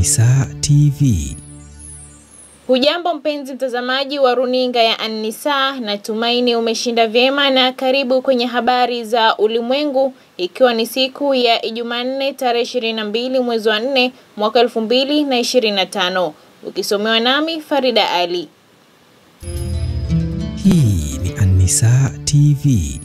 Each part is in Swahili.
An-Nisaa TV. Hujambo mpenzi mtazamaji wa runinga ya An-Nisaa, natumaini umeshinda vyema na karibu kwenye habari za ulimwengu, ikiwa ni siku ya Jumanne tarehe 22 mwezi wa 4 mwaka 2025. Ukisomewa nami Farida Ali. Hii ni An-Nisaa TV.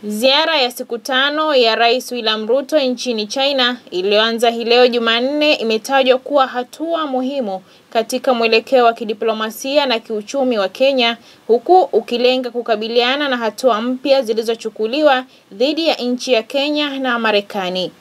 Ziara ya siku 5 ya Rais William Ruto nchini China iliyoanza hii leo Jumanne imetajwa kuwa hatua muhimu katika mwelekeo wa kidiplomasia na kiuchumi wa Kenya, huku ukilenga kukabiliana na hatua mpya zilizochukuliwa dhidi ya nchi ya Kenya na Marekani.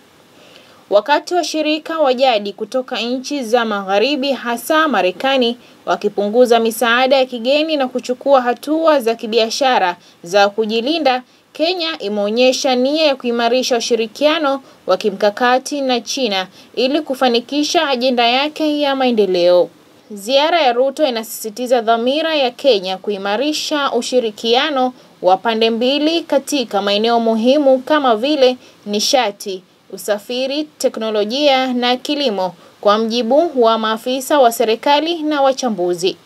Wakati washirika wa jadi kutoka nchi za magharibi hasa Marekani wakipunguza misaada ya kigeni na kuchukua hatua za kibiashara za kujilinda, Kenya imeonyesha nia ya kuimarisha ushirikiano wa kimkakati na China ili kufanikisha ajenda yake ya maendeleo. Ziara ya Ruto inasisitiza dhamira ya Kenya kuimarisha ushirikiano wa pande mbili katika maeneo muhimu kama vile nishati, usafiri, teknolojia na kilimo, kwa mjibu wa maafisa wa serikali na wachambuzi.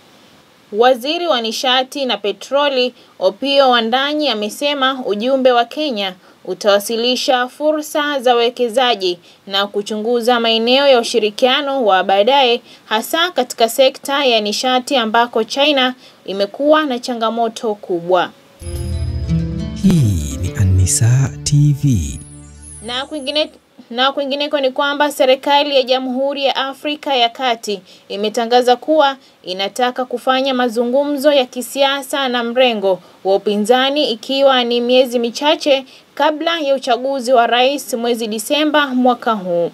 Waziri wa nishati na petroli Opiyo Wandayi amesema ujumbe wa Kenya utawasilisha fursa za uwekezaji na kuchunguza maeneo ya ushirikiano wa baadaye, hasa katika sekta ya nishati ambako China imekuwa na changamoto kubwa. Hii ni An-Nisaa TV. Na kwingineko ni kwamba serikali ya Jamhuri ya Afrika ya Kati imetangaza kuwa inataka kufanya mazungumzo ya kisiasa na mrengo wa upinzani ikiwa ni miezi michache kabla ya uchaguzi wa rais mwezi Disemba mwaka huu.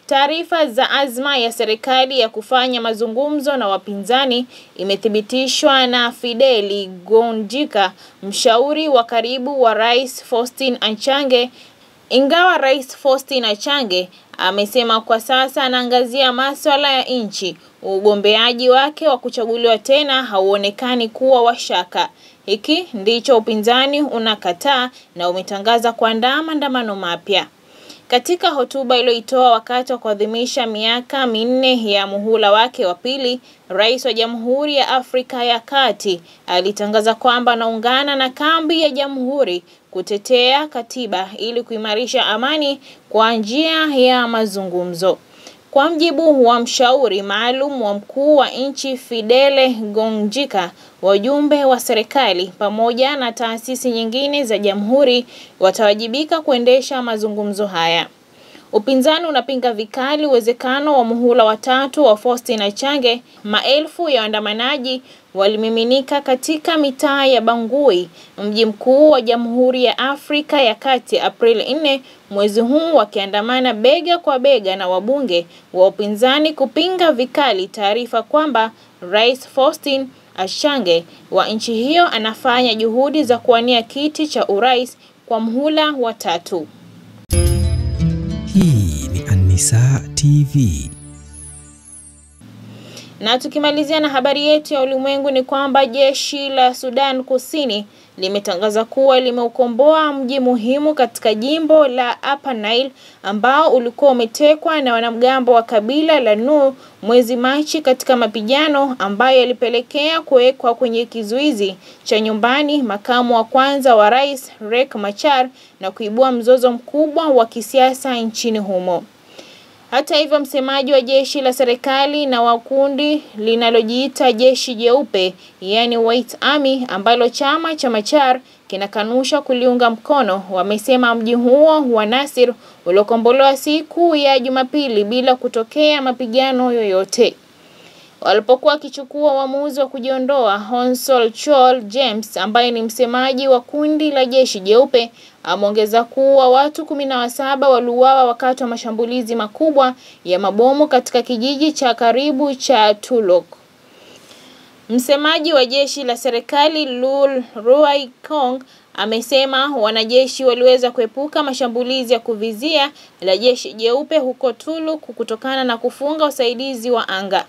Taarifa za azma ya serikali ya kufanya mazungumzo na wapinzani imethibitishwa na Fideli Ngonjika, mshauri wa karibu wa Rais Faustin Archange. Ingawa Rais Faustin Archange amesema kwa sasa anaangazia masuala ya nchi, ugombeaji wake wa kuchaguliwa tena hauonekani kuwa wa shaka. Hiki ndicho upinzani unakataa na umetangaza kuandaa maandamano mapya. Katika hotuba iliyoitoa wakati wa kuadhimisha miaka 4 ya muhula wake wa pili, Rais wa Jamhuri ya Afrika ya Kati alitangaza kwamba anaungana na kambi ya Jamhuri kutetea katiba ili kuimarisha amani kwa njia ya mazungumzo. Kwa mjibu wa mshauri maalum wa mkuu wa nchi Fidele Ngonjika, wajumbe wa serikali pamoja na taasisi nyingine za jamhuri watawajibika kuendesha mazungumzo haya. Upinzani unapinga vikali uwezekano wa muhula wa 3 wa Faustin Archange. Maelfu ya waandamanaji walimiminika katika mitaa ya Bangui, mji mkuu wa Jamhuri ya Afrika ya Kati, Aprili 4 mwezi huu, wakiandamana bega kwa bega na wabunge wa upinzani kupinga vikali taarifa kwamba Rais Faustin Archange wa nchi hiyo anafanya juhudi za kuwania kiti cha urais kwa muhula wa 3. Hii ni An-Nisaa TV. Na tukimalizia na habari yetu ya ulimwengu ni kwamba jeshi la Sudan Kusini limetangaza kuwa limeukomboa mji muhimu katika jimbo la Upper Nile ambao ulikuwa umetekwa na wanamgambo wa kabila la Nuer mwezi Machi katika mapigano ambayo yalipelekea kuwekwa kwenye kizuizi cha nyumbani makamu wa kwanza wa rais Riek Machar na kuibua mzozo mkubwa wa kisiasa nchini humo. Hata hivyo, msemaji wa jeshi la serikali na wa kundi linalojiita jeshi jeupe, yani White Army, ambalo chama cha Machar kinakanusha kuliunga mkono, wamesema mji huo wa Nasir uliokombolewa siku ya Jumapili bila kutokea mapigano yoyote. Walipokuwa wakichukua uamuzi wa kujiondoa, Honsol Chol James ambaye ni msemaji wa kundi la jeshi jeupe ameongeza kuwa watu 17 waliuawa wakati wa mashambulizi makubwa ya mabomu katika kijiji cha karibu cha Tulok. Msemaji wa jeshi la serikali Lul Ruai Kong amesema wanajeshi waliweza kuepuka mashambulizi ya kuvizia la jeshi jeupe huko Tuluk kutokana na kufunga usaidizi wa anga.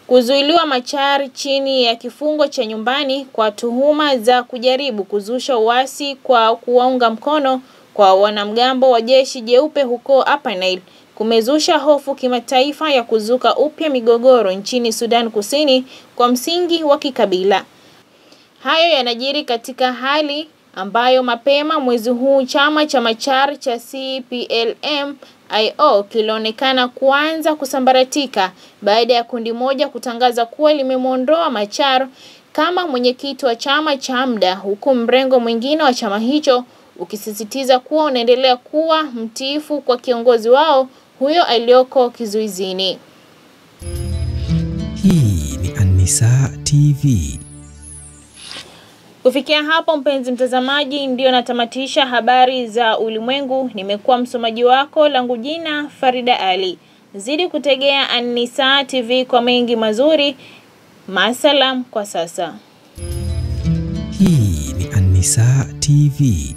Kuzuiliwa Machar chini ya kifungo cha nyumbani kwa tuhuma za kujaribu kuzusha uasi kwa kuwaunga mkono kwa wanamgambo wa jeshi jeupe huko Upper Nile kumezusha hofu kimataifa ya kuzuka upya migogoro nchini Sudan Kusini kwa msingi wa kikabila. Hayo yanajiri katika hali ambayo mapema mwezi huu chama cha Machar cha CPLM-IO kilionekana kuanza kusambaratika baada ya kundi moja kutangaza kuwa limemuondoa Machar kama mwenyekiti wa chama cha muda, huku mrengo mwingine wa chama hicho ukisisitiza kuwa unaendelea kuwa mtiifu kwa kiongozi wao huyo aliyoko kizuizini. Hii ni An-Nisaa TV. Kufikia hapo mpenzi mtazamaji, ndio natamatisha habari za ulimwengu. Nimekuwa msomaji wako, langu jina Farida Ali. Zidi kutegea An-Nisaa TV kwa mengi mazuri. Maasalam kwa sasa. Hii ni An-Nisaa TV.